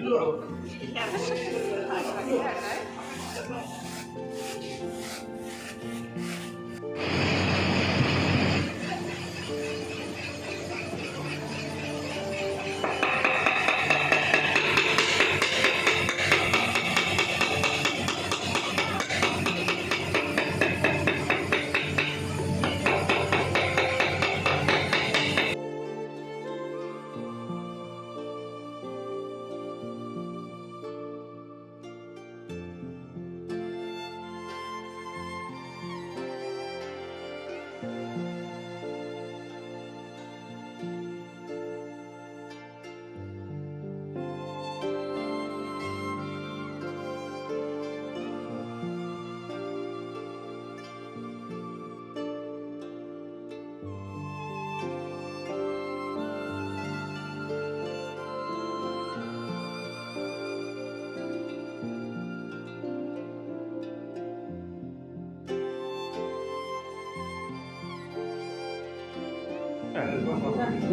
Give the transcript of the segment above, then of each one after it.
त्यो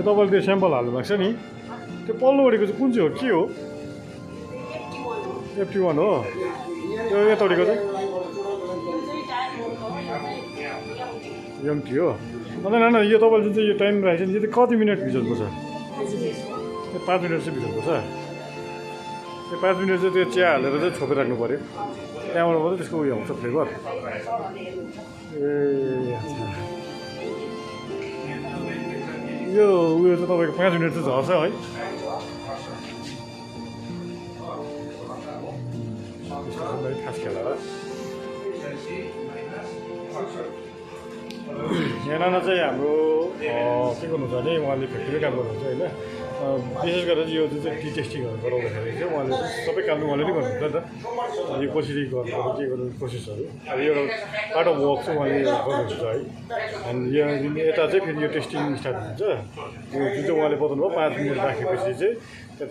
तपाईँले त्यो स्याम्पल हाल्नु भएको छ नि त्यो पल्लोपट्टिको चाहिँ कुन चाहिँ हो के हो FT1 हो त्यो यतापट्टिको चाहिँ MT हो अन्त नाना यो तपाईँले जुन चाहिँ यो टाइम राखेको छ नि यो चाहिँ कति मिनट भिजाउनुपर्छ त्यो 5 मिनट चाहिँ भिजाउनुपर्छ त्यो 5 मिनट चाहिँ त्यो चिया हालेर चाहिँ छोपेर राख्नु पऱ्यो त्यहाँबाट मात्रै त्यसको उयो आउँछ फ्लेभर ए अच्छा यो उयो चाहिँ तपाईँको 5 मिनट चाहिँ झर्छ है खास खेला यहाँ नाना चाहिँ हाम्रो के गर्नुहुन्छ भने उहाँले फ्याक्ट्रीमै काम गर्नुहुन्छ होइन विशेष गरेर यो जुन चाहिँ टी टेस्टिङहरू गराउँदाखेरि चाहिँ उहाँले सबै काम उहाँले नै गर्नुहुन्छ नि त यो कसरी गर्नु के गर्नु प्रोसेसहरू अब यो पार्ट अफ वर्क चाहिँ उहाँले गर्नुहुन्छ है अनि यहाँ यता चाहिँ फेरि यो टेस्टिङ स्टार्ट हुन्छ यो जुन चाहिँ उहाँले बताउनु भयो 5 मिनट राखेपछि चाहिँ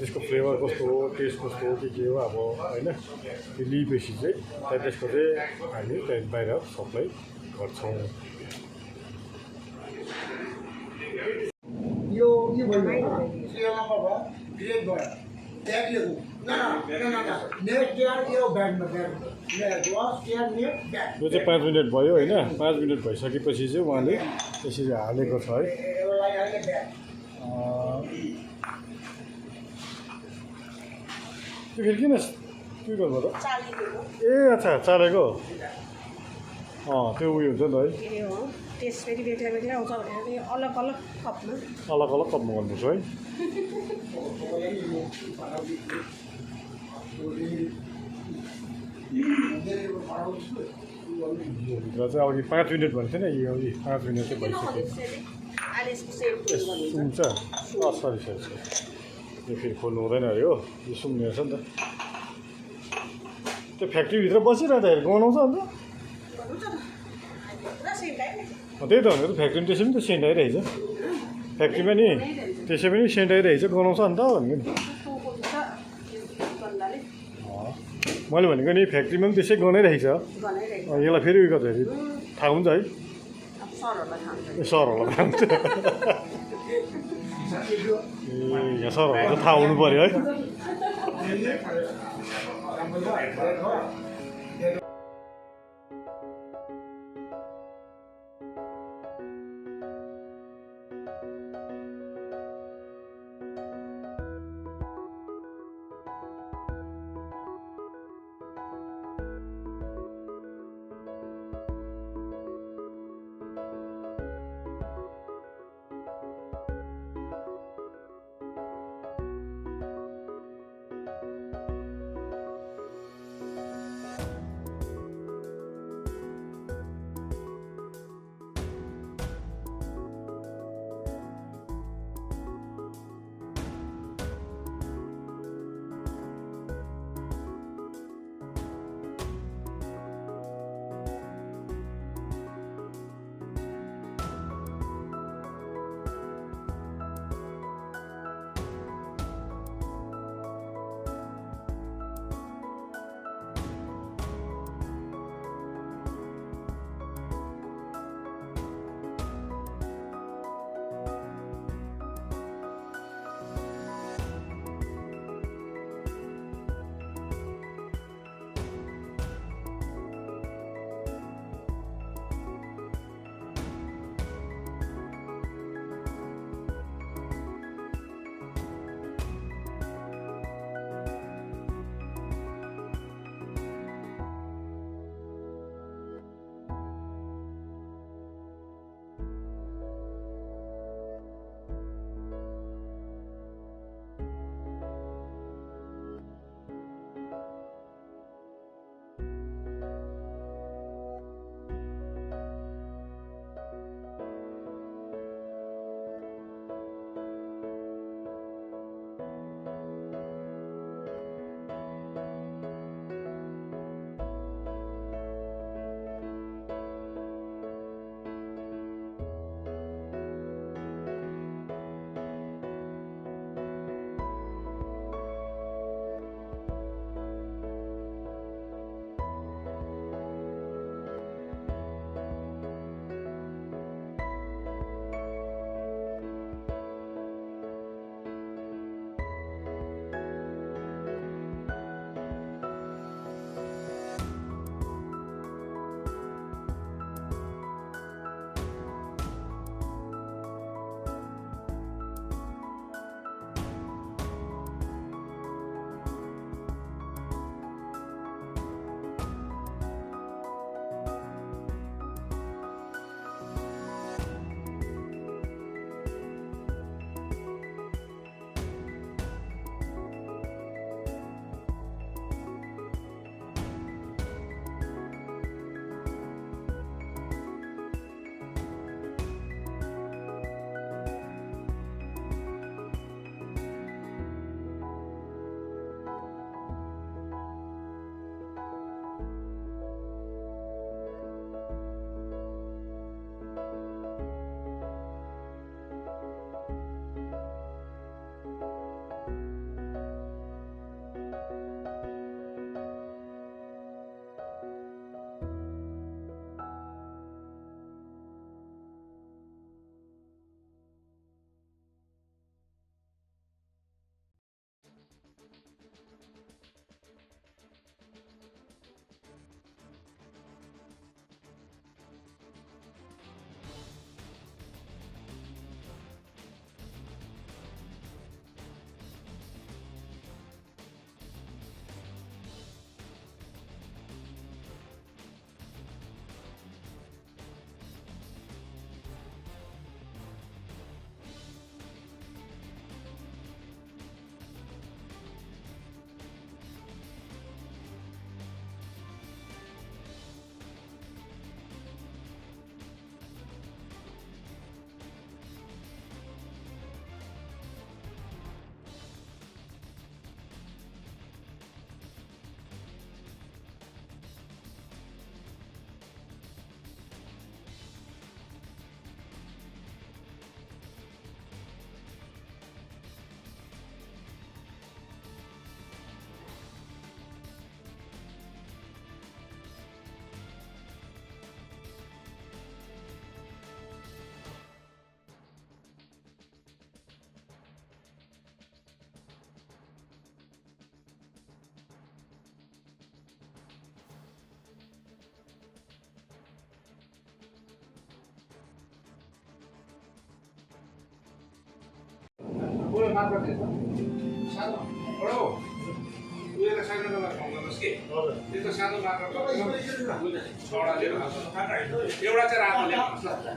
त्यसको फ्लेभर कस्तो हो टेस्ट कस्तो हो के हो अब होइन त्यो लिएपछि चाहिँ त्यसको चाहिँ हामी त्यहाँ बाहिर सप्लाई गर्छौँ यो के भन्नु सिरियल नम्बर भयो ग्रेड भयो ट्याग लेख्नु न नेक्स्ट टेयर यो ब्यागमा bag glass tare net bag यो चाहिँ 5 मिनट भयो होइन 5 मिनट भइसकेपछि चाहिँ उहाँले त्यसरी हालेको छ है त्यो फेरि किन के गर्नु त ए अच्छा चालेको त्यो उयो हुन्छ नि त है टेस्ट फेरि बेग्ला बेग्लै आउँछ भनेर अलग अलग कपमा गर्नुपर्छ है भित्र चाहिँ अघि 5 मिनट भनेको थिएन यो अघि 5 मिनट चाहिँ भइसक्यो सुन्छ सरी यो फेरि खोल्नु हुँदैन अरे हो यो सुन्ने रहेछ नि त त्यो फ्याक्ट्रीभित्र बसिरहँदाखेरि गनाउँछ अन्त त्यही त भनेको फ्याक्ट्रीमा त्यसै पनि त सेन्ट आइरहेछ फ्याक्ट्रीमा नि त्यसै पनि सेन्ट आइरहेछ गनाउँछ अन्त भनेको नि मैले भनेको नि फ्याक्ट्रीमा पनि त्यसै गनाइरहेछ यसलाई फेरि उयो गर्दाखेरि थाहा हुन्छ है ए सरहरूलाई थाहा हुन्छ ए यहाँ सरहरूलाई त थाहा हुनु पऱ्यो है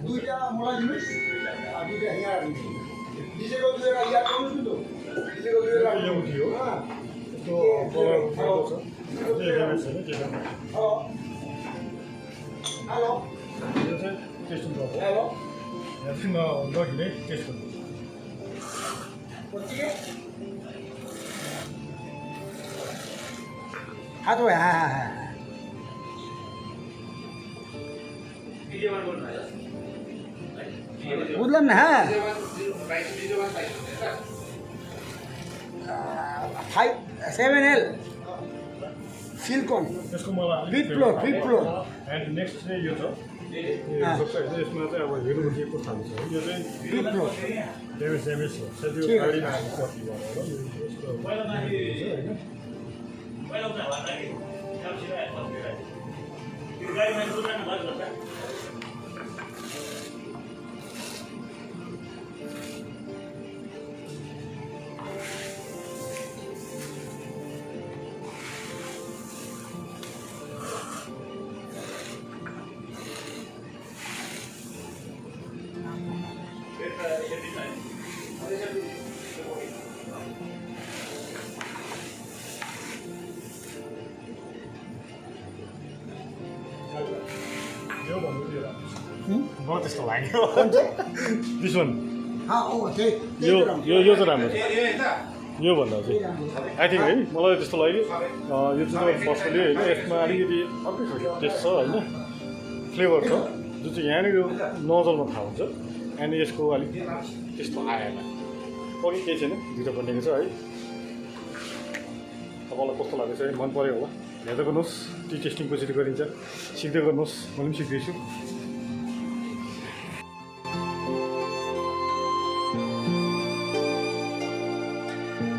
दुईटा मलाई दिनुहोस् दुईटा यहाँ डिजेको दुईवटा यहाँ गर्नुहोस् न त डिजेको दुईवटा यो थियो यस्तो कलर छ यो एभरेज छैन के गर्नु हेलो यो चाहिँ टेस्ट गर्नु हेलो यहाँ चाहिँ नघिने टेस्ट गर्नु हाथ हो हाँ बुझलाम ना 7L सिल्कन त्यसको मलाई फिफ्थ फ्लोर एन्ड नेक्स्ट चाहिँ यो छ यसमा चाहिँ अब हेर्नु चाहिँ कस्तो खालको छ यो चाहिँ फिफ्थ फ्लोर ड्यामेज छ त्यो गाडीमा कति यो भन्नु त्यो मलाई त्यस्तो लाग्यो दिस वान यो चाहिँ राम्रो छ यो भन्दा चाहिँ आई थिङ्क है मलाई त्यस्तो लाग्यो यो चाहिँ पर्सनली होइन यसमा अलिकति अर्कै खालको टेस्ट छ होइन फ्लेभर छ जुन चाहिँ यहाँनिर नजरमा थाहा हुन्छ एन्ड यसको अलिक त्यस्तो आएन अघि केही छैन दुइटा बनिएको छ है तपाईँलाई कस्तो लाग्दैछ है मन पऱ्यो होला हेर्दै गर्नुहोस् टी टेस्टिङ कसरी गरिन्छ सिक्दै गर्नुहोस् मैले पनि सिक्दैछु